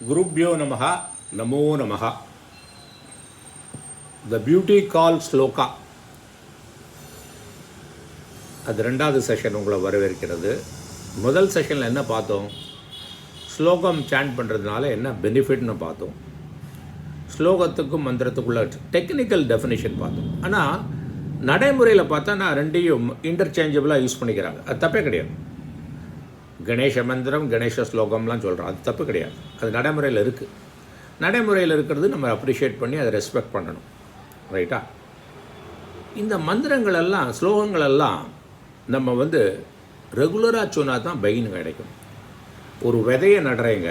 குருப்யோ நமஹ நமோ நமஹ. The beauty கால் ஸ்லோகா, அது ரெண்டாவது செஷன் உங்களை வரவேற்கிறது. முதல் செஷனில் என்ன பார்த்தோம்? ஸ்லோகம் சாண்ட் பண்ணுறதுனால என்ன பெனிஃபிட்னு பார்த்தோம். ஸ்லோகத்துக்கும் மந்திரத்துக்குள்ள டெக்னிக்கல் டெஃபினேஷன் பார்த்தோம். ஆனால் நடைமுறையில் பார்த்தா நான் ரெண்டையும் இன்டர்சேஞ்சபிளாக யூஸ் பண்ணிக்கிறாங்க. அது தப்பே கிடையாது. கணேச மந்திரம், கணேச ஸ்லோகம்லாம் சொல்கிறோம், அது தப்பு கிடையாது. அது நடைமுறையில் இருக்குது. நடைமுறையில் இருக்கிறது நம்ம அப்ரிஷியேட் பண்ணி அதை ரெஸ்பெக்ட் பண்ணணும். ரைட்டா? இந்த மந்திரங்களெல்லாம் ஸ்லோகங்களெல்லாம் நம்ம ரெகுலராக சொன்னால் தான் பைன் கிடைக்கும். ஒரு விதையை நடுறீங்க,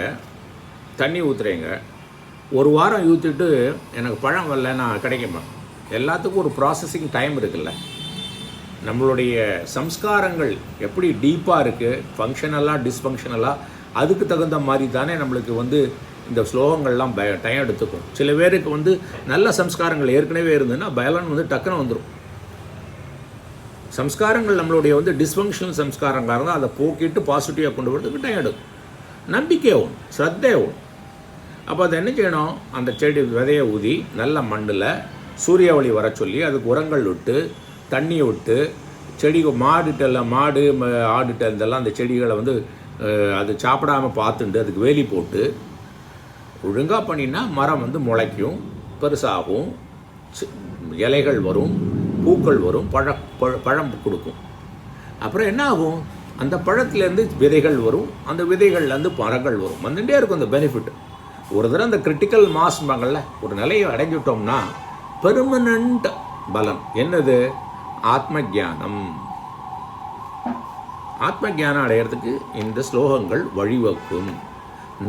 தண்ணி ஊற்றுறீங்க, ஒரு வாரம் ஊற்றிட்டு எனக்கு பழம் வரலன்னா கிடைக்குமா? எல்லாத்துக்கும் ஒரு ப்ராசஸிங் டைம் இருக்குல்ல. நம்மளுடைய சம்ஸ்காரங்கள் எப்படி டீப்பாக இருக்குது, ஃபங்க்ஷனலாக டிஸ்ஃபங்க்ஷனலாக, அதுக்கு தகுந்த மாதிரி தானே நம்மளுக்கு இந்த ஸ்லோகங்கள்லாம் டைம் எடுத்துக்கும். சில பேருக்கு நல்ல சம்ஸ்காரங்கள் ஏற்கனவே இருந்ததுன்னா பலன் டக்குன்னு வந்துடும். சம்ஸ்காரங்கள் நம்மளுடைய டிஸ்ஃபங்க்ஷனல் சம்ஸ்காரங்களாக இருந்தால் அதை போக்கிட்டு பாசிட்டிவாக கொண்டு வரதுக்கு டைம் எடுக்கும். நம்பிக்கை ஆகும், ஸ்ரத்தை ஆகும். அப்போ அதை என்ன செய்யணும்? அந்த செடி விதையை ஊதி நல்ல மண்ணில் சூரிய ஒளி வர சொல்லி அதுக்கு உரங்கள் விட்டு தண்ணியை விட்டு செடி மாடு ஆடுட்ட இதெல்லாம் அந்த செடிகளை அது சாப்பிடாமல் பார்த்துட்டு அதுக்கு வேலி போட்டு ஒழுங்காக பண்ணினா மரம் முளைக்கும், பெருசாகும், இலைகள் வரும், பூக்கள் வரும், பழம் கொடுக்கும். அப்புறம் என்ன ஆகும்? அந்த பழத்துலேருந்து விதைகள் வரும், அந்த விதைகள்லேருந்து மரங்கள் வரும். வந்துட்டே இருக்கும் அந்த பெனிஃபிட். ஒரு தடவை அந்த கிரிட்டிக்கல் மாஸ்பாங்கள்ல ஒரு நிலையை அடைஞ்சிட்டோம்னா பெர்மனண்ட் பலன் என்னது? ஆத்ம ஜானம். ஆத்ம ஜானம் அடையிறதுக்கு இந்த ஸ்லோகங்கள் வழிவகுக்கும்.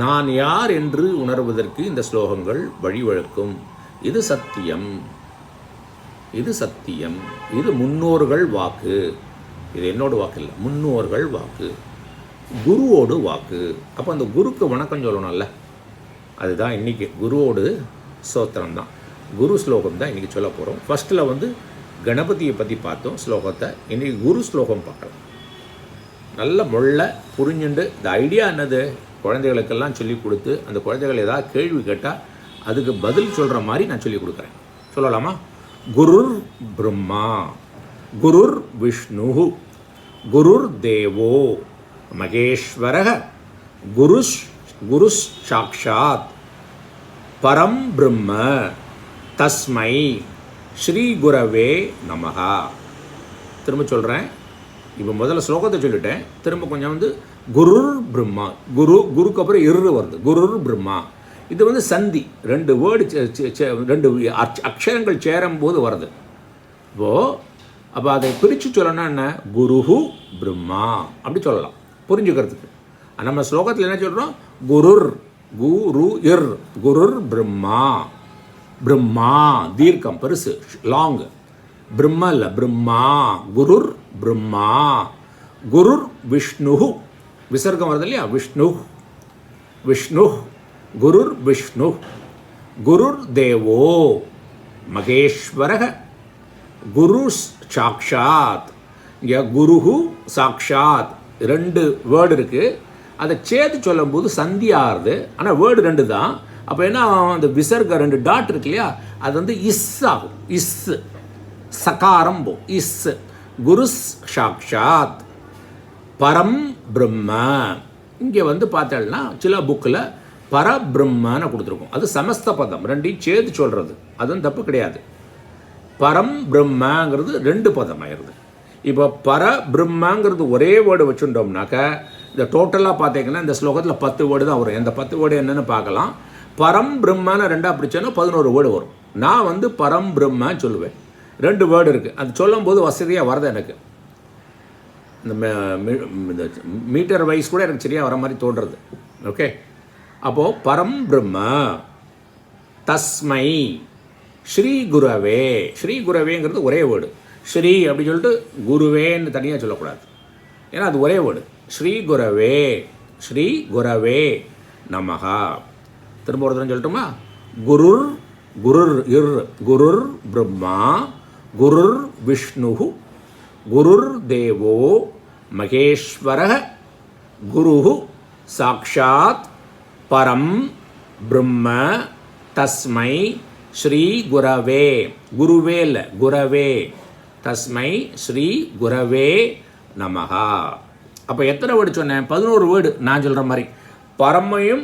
நான் யார் என்று உணர்வதற்கு இந்த ஸ்லோகங்கள் வழிவகுக்கும். இது சத்தியம், இது சத்தியம், இது முன்னோர்கள் வாக்கு. இது என்னோட வாக்கு இல்லை, முன்னோர்கள் வாக்கு, குருவோடு வாக்கு. அப்போ அந்த குருக்கு வணக்கம் சொல்லணும்ல. அதுதான் இன்றைக்கி குருவோடு ஸ்தோத்திரம் தான், குரு ஸ்லோகம் தான் இன்றைக்கி சொல்ல போகிறோம். ஃபஸ்ட்டில் கணபதியை பற்றி பார்த்தோம் ஸ்லோகத்தை. இன்றைக்கி குரு ஸ்லோகம் பார்க்கலாம். நல்ல முள்ள புரிஞ்சுண்டு இந்த ஐடியா என்னது குழந்தைகளுக்கெல்லாம் சொல்லி கொடுத்து அந்த குழந்தைகள் ஏதாவது கேள்வி கேட்டால் அதுக்கு பதில் சொல்கிற மாதிரி நான் சொல்லி கொடுக்குறேன். சொல்லலாமா? குருர் பிரம்மா, குருர் விஷ்ணு, குருர் தேவோ மகேஸ்வர, குருஸ் சாக்ஷாத் பரம் பிரம்ம தஸ்மை ஸ்ரீ குரவே நமஹா. திரும்ப சொல்கிறேன். இப்போ முதல்ல ஸ்லோகத்தை சொல்லிட்டேன். திரும்ப கொஞ்சம் குருர் பிரம்மா, குருக்கு அப்புறம் இரு வருது, குருர் பிரம்மா. இது சந்தி, ரெண்டு வேர்டு, ரெண்டு அக்ஷரங்கள் சேரும்போது வருது. அப்போ அதை பிரித்து சொல்லணும்னா என்ன? குருஹு பிரம்மா அப்படி சொல்லலாம் புரிஞ்சுக்கிறதுக்கு. நம்ம ஸ்லோகத்தில் என்ன சொல்கிறோம்? குருர், குரு இர், குருர் பிரம்மா. பிரம்மா தீர்க்கம் பெருசு, லாங். பிரம்மா இல்லை, பிரம்மா. குருர் பிரம்மா, குருர் விஷ்ணு, விசர்க்கம் வருது இல்லையா? விஷ்ணு, விஷ்ணு, குருர் விஷ்ணு, குருர் தேவோ மகேஸ்வர, குரு சாக்ஷாத். இங்கே குருஹு சாக்ஷாத் ரெண்டு வேர்டு இருக்குது. அதை சேர்த்து சொல்லும் போது சந்தி ஆறுது. ஆனால் வேர்டு ரெண்டு தான். அப்போ என்ன ஆகும்? அந்த விசர்க ரெண்டு டாட் இருக்கு இல்லையா, அது இஸ் ஆகும். இஸ் சகாரம் போ, இஸ். குரு சாக்ஷாத் பரம் பிரம்ம. இங்கே பார்த்தேன்னா சில புக்கில் பரபிரம்மன்னு கொடுத்துருக்கோம். அது சமஸ்த பதம், ரெண்டையும் சேர்த்து சொல்கிறது. அதுவும் தப்பு கிடையாது. பரம் பிரம்மங்கிறது ரெண்டு பதம் ஆயிடுது. இப்போ பரபிரம்மங்கிறது ஒரே வேர்டு வச்சுட்டோம்னாக்க இந்த டோட்டலாக பார்த்தீங்கன்னா இந்த ஸ்லோகத்தில் 10 வேர்டு தான் வரும். இந்த 10 வேர்டு என்னென்னு பார்க்கலாம். பரம் பிரம்மன்னு ரெண்டாக பிடிச்சோன்னா 11 வேர்டு வரும். நான் பரம் பிரம்மன்னு சொல்லுவேன். ரெண்டு வேர்டு இருக்குது. அது சொல்லும் போது வசதியாக வரது எனக்கு. இந்த மீட்டர் வைஸ் கூட எனக்கு சரியாக வர மாதிரி தோன்றுறது. ஓகே, அப்போது பரம் பிரம்ம தஸ்மை ஸ்ரீ குரவே. ஸ்ரீ குரவேங்கிறது ஒரே வேர்டு. ஸ்ரீ அப்படி சொல்லிட்டு குருவேன்னு தனியாக சொல்லக்கூடாது, ஏன்னா அது ஒரே வேர்டு. ஸ்ரீ குரவே, ஸ்ரீ குரவே நமஹா. திரும்ப ஒரு தடவை சொல்லட்டுமா? குருர், குருர் இர், குருர் பிரம்மா, குருர் விஷ்ணு, குருர் தேவோ மகேஸ்வர, குரு சாக்ஷாத் பரம் பிரம்ம தஸ்மை ஸ்ரீ குரவே, குருவே இல்லை குரவே, தஸ்மை ஸ்ரீ குரவே நமஹா. அப்போ எத்தனை வேர்டு சொன்னேன்? 11 வேர்டு. நான் சொல்கிற மாதிரி பரமையும்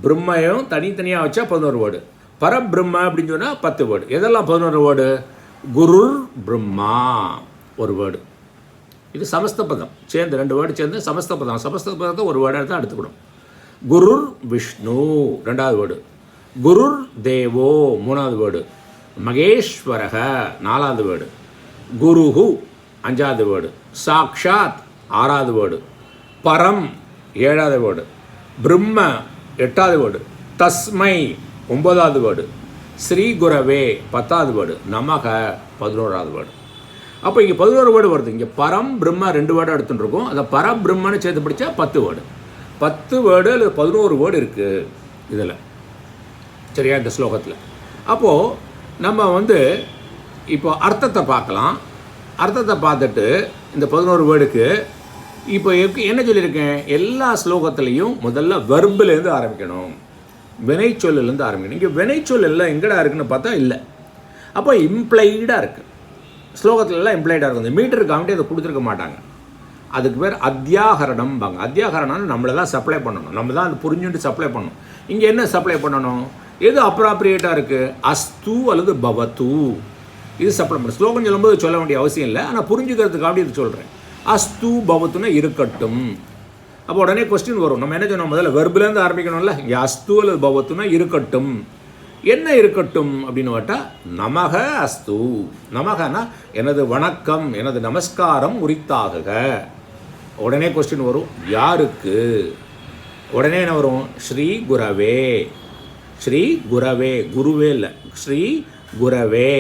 பிரம்மையும் தனித்தனியாக வச்சா 11 வேர்டு, பரபிரம்ம அப்படின்னு சொன்னால் 10 வேர்டு. எதெல்லாம் 11 வேர்டு? குருர் பிரம்மா ஒரு வேர்டு, இது சமஸ்த பதம் சேர்ந்து 2 வேர்டு சேர்ந்து சமஸ்த பதம். சமஸ்த பதத்தை ஒரு வேர்டாக தான் எடுத்துக்கணும். குருர் விஷ்ணு 2வது வேர்டு, குருர் தேவோ 3வது வேர்டு, மகேஸ்வரக 4வது வேர்டு, குருஹு 5வது வேர்டு, சாக்ஷாத் 6வது வேர்டு, பரம் 7வது வேர்டு, பிரம்ம 8வது வேர்டு, தஸ்மை 9வது வேர்டு, ஸ்ரீ குரவே 10வது வேர்டு, நமக 11வது வேர்டு. அப்போ இங்கே 11 வேர்டு வருது. இங்கே பரம் பிரம்ம 2 வேர்டு எடுத்துகிட்டு இருக்கோம். அதை பரபிரம்மன்னு சேர்த்து படித்தா 10 வேர்டு. 10 வேர்டு அல்லது 11 வேர்டு இருக்குது இதில், சரியா, இந்த ஸ்லோகத்தில். அப்போது நம்ம இப்போ அர்த்தத்தை பார்க்கலாம். அர்த்தத்தை பார்த்துட்டு இந்த 11 வேர்டுக்கு இப்போ என்ன சொல்லியிருக்கேன்? எல்லா ஸ்லோகத்துலேயும் முதல்ல வெர்பிலேருந்து ஆரம்பிக்கணும், வினைச்சொல்லிலேருந்து ஆரம்பிக்கணும். இங்கே வினைச்சொல் எல்லாம் எங்கடா இருக்குன்னு பார்த்தா இல்லை. அப்போ இம்ப்ளைடாக இருக்குது ஸ்லோகத்துலலாம், இம்ப்ளைடாக இருக்கும். இந்த மீட்டருக்கு காமிட்டு அதை கொடுத்துருக்க மாட்டாங்க. அதுக்கு பேர் அத்தியாகரணம்பாங்க. அத்தியாகரணம்னு நம்மளை தான் சப்ளை பண்ணணும், நம்ம தான் அது புரிஞ்சுட்டு சப்ளை பண்ணணும். இங்கே என்ன சப்ளை பண்ணணும்? எது அப்ராப்ரியேட்டாக இருக்குது? அஸ்து அல்லது பவத்து, இது சப்ளை பண்ணணும். ஸ்லோகம் சொல்லும்போது சொல்ல வேண்டிய அவசியம் இல்லை, ஆனால் புரிஞ்சுக்கிறதுக்காக இது சொல்கிறேன். அஸ்து பவத்துன்னா இருக்கட்டும். அப்போ உடனே கொஸ்டின் வரும், நம்ம என்ன சொன்னோம்? முதல்ல வெர்பிலேருந்து ஆரம்பிக்கணும்ல. இங்கே அஸ்து அல்லது பவத்துனா இருக்கட்டும். என்ன இருக்கட்டும் அப்படின்னு கேட்டால் நமக அஸ்து. நமகனா எனது வணக்கம், எனது நமஸ்காரம் உரித்தாகுக. உடனே கொஸ்டின் வரும், யாருக்கு? உடனே என்ன வரும்? ஸ்ரீ குரவே. ஸ்ரீ குரவே, குருவே இல்லை, ஸ்ரீ குரவே,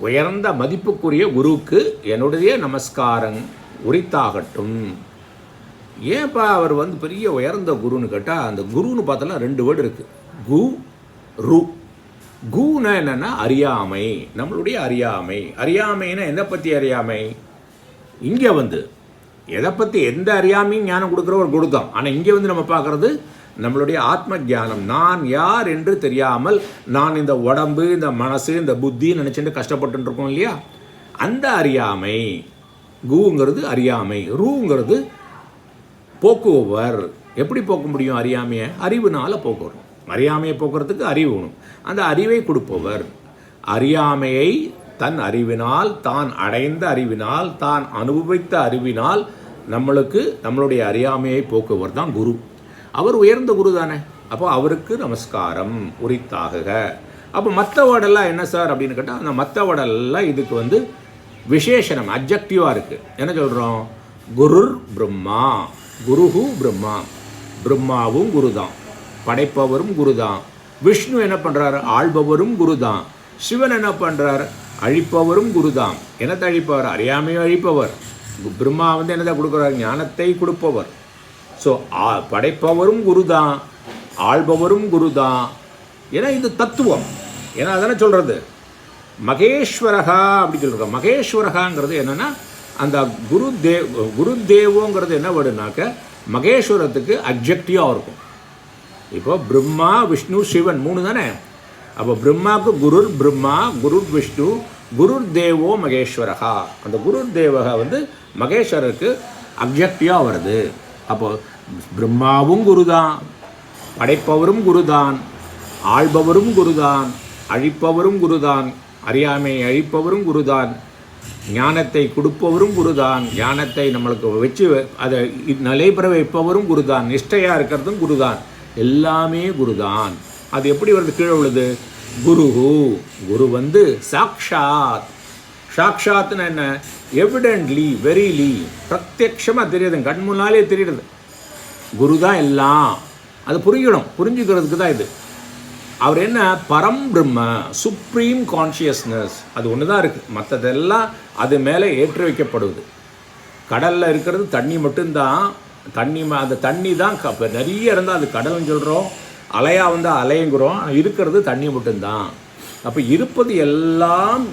உயர்ந்த மதிப்புக்குரிய குருவுக்கு என்னுடைய நமஸ்காரம் உரித்தாகட்டும். ஏன்ப்பா அவர் பெரிய உயர்ந்த குருன்னு கேட்டால், அந்த குருன்னு பார்த்தோன்னா 2 வேர்டு இருக்குது, கு ரு. குனா என்னென்னா அறியாமை, நம்மளுடைய அறியாமை. அறியாமைன்னா எதை பற்றி அறியாமை? இங்கே எதை பற்றி எந்த அறியாமையும் ஞானம் கொடுக்குற ஒரு குரு தான். ஆனால் இங்கே நம்ம பார்க்குறது நம்மளுடைய ஆத்ம ஞானம். நான் யார் என்று தெரியாமல் நான் இந்த உடம்பு, இந்த மனசு, இந்த புத்தி நினச்சிட்டு கஷ்டப்பட்டு இருக்கோம் இல்லையா, அந்த அறியாமை. குங்கிறது அறியாமை, ரூங்கிறது போக்குவர். எப்படி போக்க முடியும் அறியாமையை? அறிவுனால போக்குவரும். அறியாமையை போக்குறதுக்கு அறிவு வேணும். அந்த அறிவை கொடுப்பவர். அறியாமையை தன் அறிவினால், தான் அடைந்த அறிவினால், தான் அனுபவித்த அறிவினால் நம்மளுடைய அறியாமையை போக்குவர் தான் குரு. அவர் உயர்ந்த குரு தானே. அப்போ அவருக்கு நமஸ்காரம் உரித்தாகுக. அப்போ மற்ற வேர்டெல்லாம் என்ன சார் அப்படின்னு கேட்டால், அந்த மற்ற வேர்டெல்லாம் இதுக்கு விசேஷனம், அப்ஜெக்டிவாக இருக்குது. என்ன சொல்கிறோம்? குருர் பிரம்மா, குருஹு பிரம்மா. பிரம்மாவும் குரு தான், படைப்பவரும் குரு தான். விஷ்ணு என்ன பண்ணுறாரு? ஆள்பவரும் குரு தான். சிவன் என்ன பண்ணுறார்? அழிப்பவரும் குரு தான். என்னத்தை அழிப்பவர்? அறியாமையை அழிப்பவர். பிரம்மா என்னத்தை கொடுக்குறார்? ஞானத்தை கொடுப்பவர். ஸோ படைப்பவரும் குரு தான், ஆள்பவரும் குரு தான். ஏன்னா இது தத்துவம். ஏன்னா அதென்ன சொல்கிறது? மகேஸ்வரகா அப்படி சொல்கிறோம். மகேஸ்வரகாங்கிறது என்னென்னா, அந்த குருதேவோங்கிறது என்ன வேர்டுனாக்க மகேஸ்வரத்துக்கு அப்ஜெக்டிவாக இருக்கும். இப்போ பிரம்மா, விஷ்ணு, சிவன் 3 தானே. அப்போ பிரம்மாவுக்கு குருர் பிரம்மா, குருர் விஷ்ணு, குருர் தேவோ மகேஸ்வரகா. அந்த குருர் தேவகா மகேஸ்வரருக்கு அப்ஜெக்டிவாக வருது. அப்போ பிரம்மாவும் குருதான், படைப்பவரும் குருதான், ஆள்பவரும் குருதான், அழிப்பவரும் குருதான், அறியாமையை அழிப்பவரும் குருதான், ஞானத்தை கொடுப்பவரும் குருதான், ஞானத்தை நம்மளுக்கு வச்சு அதை நிலைபெற வைப்பவரும் குருதான், நிஷ்டையாக இருக்கிறதும் குருதான், எல்லாமே குருதான். அது எப்படி வருது? கீழே உள்ளது குருஹு. குரு சாக்ஷாத். சாக்ஷாத்னா என்ன? எவிடென்ட்லி, வெரிலி, பிரத்யக்ஷமாக தெரியுது, கண் முன்னாலே தெரியுது. குரு தான் எல்லாம். அது புரியணும், புரிஞ்சுக்கிறதுக்கு தான் இது. அவர் என்ன? பரம் பிரம்ம, சுப்ரீம் கான்ஷியஸ்னஸ். அது ஒன்று தான் இருக்குது, மற்றதெல்லாம் அது மேலே ஏற்றி வைக்கப்படுவது. கடலில் இருக்கிறது தண்ணி மட்டும்தான். அந்த தண்ணி தான் நிறைய இருந்தால் அது கடல்னு சொல்கிறோம், அலையாக அலையுங்கிறோம். இருக்கிறது தண்ணி மட்டும்தான். அப்போ இருப்பது எல்லாம்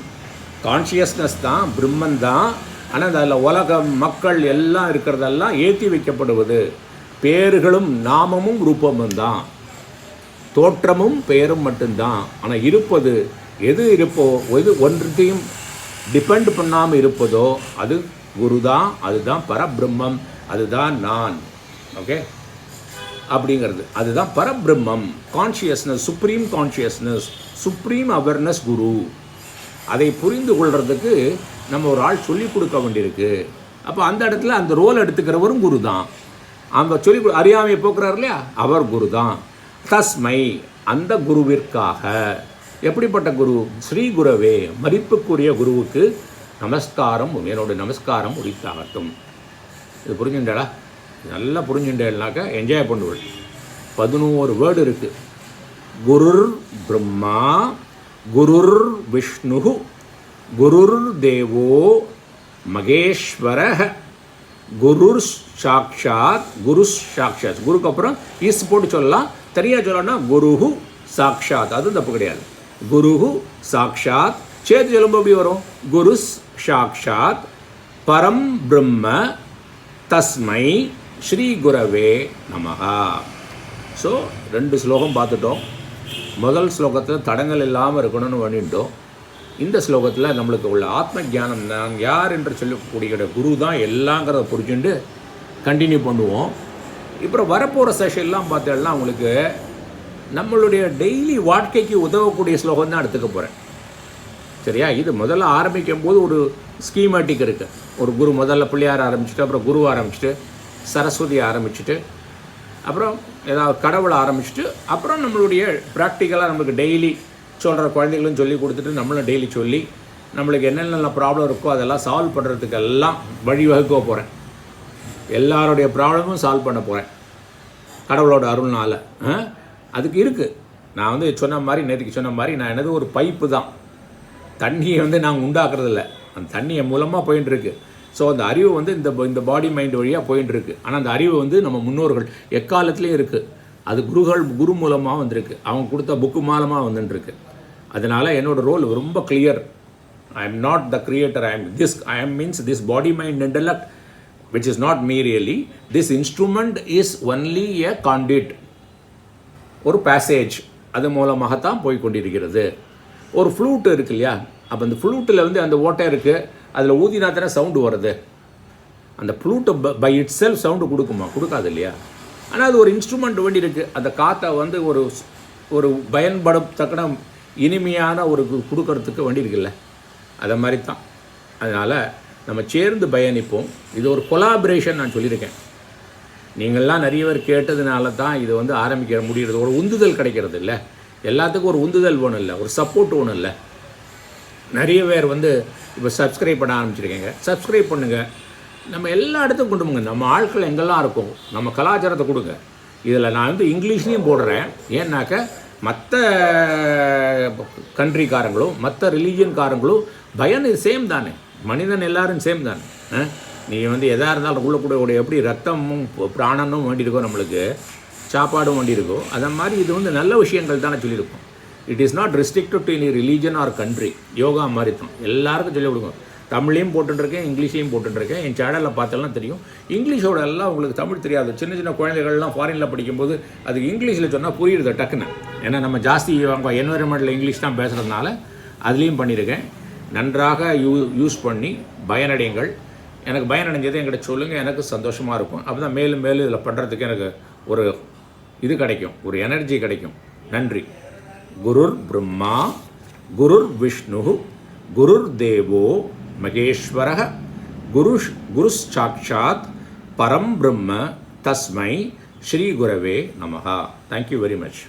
கான்ஷியஸ்னஸ் தான், பிரம்மன் தான். ஆனால் அதில் உலகம், மக்கள் எல்லாம் இருக்கிறதெல்லாம் ஏற்றி வைக்கப்படுவது. பேர்களும் நாமமும் ரூபமும் தான். தோற்றமும் பெயரும் மட்டும்தான். ஆனால் இருப்பது எது இருப்போ எது ஒன்றையும் டிபெண்ட் பண்ணாமல் இருப்பதோ அது குரு தான், அதுதான் பரபிரம்மம், அதுதான் நான். ஓகே, அப்படிங்கிறது அதுதான் பரபிரம்மம். Consciousness, supreme consciousness, supreme awareness guru. அதை புரிந்து கொள்றதுக்கு நம்ம ஒரு ஆள் சொல்லிக் கொடுக்க வேண்டியிருக்கு. அப்போ அந்த இடத்துல அந்த ரோல் எடுத்துக்கிறவரும் குரு தான். அவங்க சொல்லி அறியாமையை போக்குறாரு இல்லையா, அவர் குரு தான். தஸ்மை, அந்த குருவிற்காக. எப்படிப்பட்ட குரு? ஸ்ரீ குருவே, மதிப்புக்குரிய குருவுக்கு நமஸ்காரம், என்னோட நமஸ்காரம் உரித்தாகட்டும். இது புரிஞ்சுட்டா? நல்லா புரிஞ்சுட்டேன்னாக்கா என்ஜாய் பண்ணுவேன். 11 வேர்டு இருக்குது. குருர் பிரம்மா, குருர் விஷ்ணு, குருர் தேவோ மகேஸ்வர, குருர் சாக்ஷாத். குரு சாக்ஷாத், குருக்கு அப்புறம் இஸ் போட்டு சொல்லலாம். தனியாக சொல்லணும்னா குருஹு சாக்ஷாத், அது தப்பு கிடையாது. குருஹு சாக்ஷாத் சேர்த்து சொல்லும்போது எப்படி வரும்? குரு சாக்ஷாத் பரம் பிரம்ம தஸ்மை ஸ்ரீ குரவே நமஹா. ஸோ 2 ஸ்லோகம் பார்த்துட்டோம். முதல் ஸ்லோகத்தில் தடங்கள் இல்லாமல் இருக்கணும்னு வேண்டிட்டோம். இந்த ஸ்லோகத்தில் நம்மளுக்கு உள்ள ஆத்ம ஞானம், நான் யார் என்று சொல்லக்கூடிய குரு தான் எல்லாங்கிறத புரிஞ்சுட்டு கண்டினியூ பண்ணுவோம். இப்போ வரப்போகிற செஷன்லாம் பார்த்தேன்னா உங்களுக்கு நம்மளுடைய டெய்லி வாழ்க்கைக்கு உதவக்கூடிய ஸ்லோகம் தான் எடுத்துக்க போகிறேன். சரியா? இது முதல்ல ஆரம்பிக்கும் போது ஒரு ஸ்கீமேட்டிக் இருக்குது. ஒரு குரு முதல்ல பிள்ளையார் ஆரம்பிச்சுட்டு, அப்புறம் குரு ஆரம்பிச்சுட்டு, சரஸ்வதி ஆரம்பிச்சுட்டு, அப்புறம் ஏதாவது கடவுளை ஆரம்பிச்சுட்டு, அப்புறம் நம்மளுடைய ப்ராக்டிக்கலாக நம்மளுக்கு டெய்லி சொல்கிற குழந்தைகளும் சொல்லி கொடுத்துட்டு நம்மளும் டெய்லி சொல்லி நம்மளுக்கு என்னென்ன ப்ராப்ளம் இருக்கோ அதெல்லாம் சால்வ் பண்ணுறதுக்கு எல்லாம் வழிவகுக்க போகிறேன். எல்லாருடைய ப்ராப்ளமும் சால்வ் பண்ண போகிறேன் கடவுளோட அருள்னால். அதுக்கு இருக்குது. நான் வந்து சொன்ன மாதிரி, நேற்றுக்கு சொன்ன மாதிரி, நான் என்னது ஒரு பைப்பு தான். தண்ணியை வந்து நாங்கள் உண்டாக்குறதில்ல, அந்த தண்ணியை மூலமாக போயின்ட்டுருக்கு. ஸோ அந்த அறிவு வந்து இந்த பாடி மைண்ட் வழியாக போயின்ட்டுருக்கு. ஆனால் அந்த அறிவு வந்து நம்ம முன்னோர்கள் எக்காலத்துலேயும் இருக்குது. அது குரு மூலமாக வந்திருக்கு, அவங்க கொடுத்த புக்கு மூலமாக வந்துட்டுருக்கு. அதனால் என்னோடய ரோல் ரொம்ப clear. I am not the creator, I am means this body mind intellect which is not me really. This instrument is only a conduit, ஒரு பேசேஜ். அது மூலமாகத்தான் போய் கொண்டிருக்கிறது. ஒரு ஃப்ளூட் இருக்கு இல்லையா, அப்போ அந்த ஃப்ளூட்டில் வந்து அந்த ஓட்டை இருக்குது, அதில் ஊதினா தானே சவுண்டு வருது. அந்த ஃப்ளூட்டை பை இட் செல்ஃப் சவுண்டு கொடுக்குமா? கொடுக்காது இல்லையா. ஆனால் அது ஒரு இன்ஸ்ட்ருமெண்ட் வேண்டி இருக்குது. அந்த காற்றை வந்து ஒரு பயன்படத்தக்கன இனிமையான ஒரு கொடுக்கறதுக்கு வேண்டி இருக்குல்ல, அதை மாதிரி தான். அதனால் நம்ம சேர்ந்து பயணிப்போம். இது ஒரு கொலாபரேஷன். நான் சொல்லியிருக்கேன், நீங்கள்லாம் நிறைய பேர் கேட்டதுனால தான் இது வந்து ஆரம்பிக்க முடிகிறது. ஒரு உந்துதல் கிடைக்கிறது இல்லை, எல்லாத்துக்கும் ஒரு உந்துதல் வேணும் இல்லை, ஒரு சப்போர்ட் வேணும் இல்லை. நிறைய பேர் வந்து இப்போ சப்ஸ்கிரைப் பண்ண ஆரம்பிச்சிருக்கீங்க. சப்ஸ்கிரைப் பண்ணுங்கள். நம்ம எல்லா இடத்துக்கும் கொண்டு போங்க. நம்ம ஆட்கள் எங்கெல்லாம் இருக்கும், நம்ம கலாச்சாரத்தை கொடுங்க. இதில் நான் வந்து இங்கிலீஷ்லேயும் போடுறேன். ஏன்னாக்க மற்ற கண்ட்ரிக்காரங்களும் மற்ற ரிலீஜியன்காரங்களும் பயன் இது சேம் தானே. மனிதன் எல்லாரும் சேம் தானே. நீ வந்து எதாக இருந்தாலும் உள்ளக்கூட எப்படி ரத்தமும் பிராணனும் வேண்டியிருக்கோ, நம்மளுக்கு சாப்பாடும் வேண்டியிருக்கோ, அதை மாதிரி இது வந்து நல்ல விஷயங்கள் தானே சொல்லியிருக்கோம். It is not restricted to any religion our country. Yoga மாதிரி தான் எல்லாருக்கும் சொல்லிக் கொடுங்க. தமிழ்லையும் போட்டுருக்கேன், இங்கிலீஷ்லையும் போட்டுருக்கேன். என் சேனலில் பார்த்தெல்லாம் தெரியும். இங்கிலீஷோட எல்லாம் உங்களுக்கு தமிழ் தெரியாது. சின்ன சின்ன குழந்தைகள்லாம் ஃபாரினில் படிக்கும்போது அது இங்கிலீஷில் சொன்னால் புரியுது டக்குன்னு. ஏன்னா நம்ம ஜாஸ்தி என்வரன்மெண்ட்டில் இங்கிலீஷ் தான் பேசுகிறதுனால அதுலேயும் பண்ணியிருக்கேன். நன்றாக யூஸ் பண்ணி பயனடையுங்கள். எனக்கு பயனடைஞ்சதை என்கிட்ட சொல்லுங்கள், எனக்கு சந்தோஷமாக இருக்கும். அப்போ தான் மேலும் மேலும் இதில் பண்ணுறதுக்கு எனக்கு ஒரு இது கிடைக்கும், ஒரு எனர்ஜி கிடைக்கும். நன்றி. குருர் பிரம்மா, குருர் விஷ்ணு, குருர் தேவோ மகேஸ்வர, குரு சாக்ஷாத் பரம் பிரம்ம தஸ்மை ஸ்ரீ குரவே நமஹா. Thank you very much.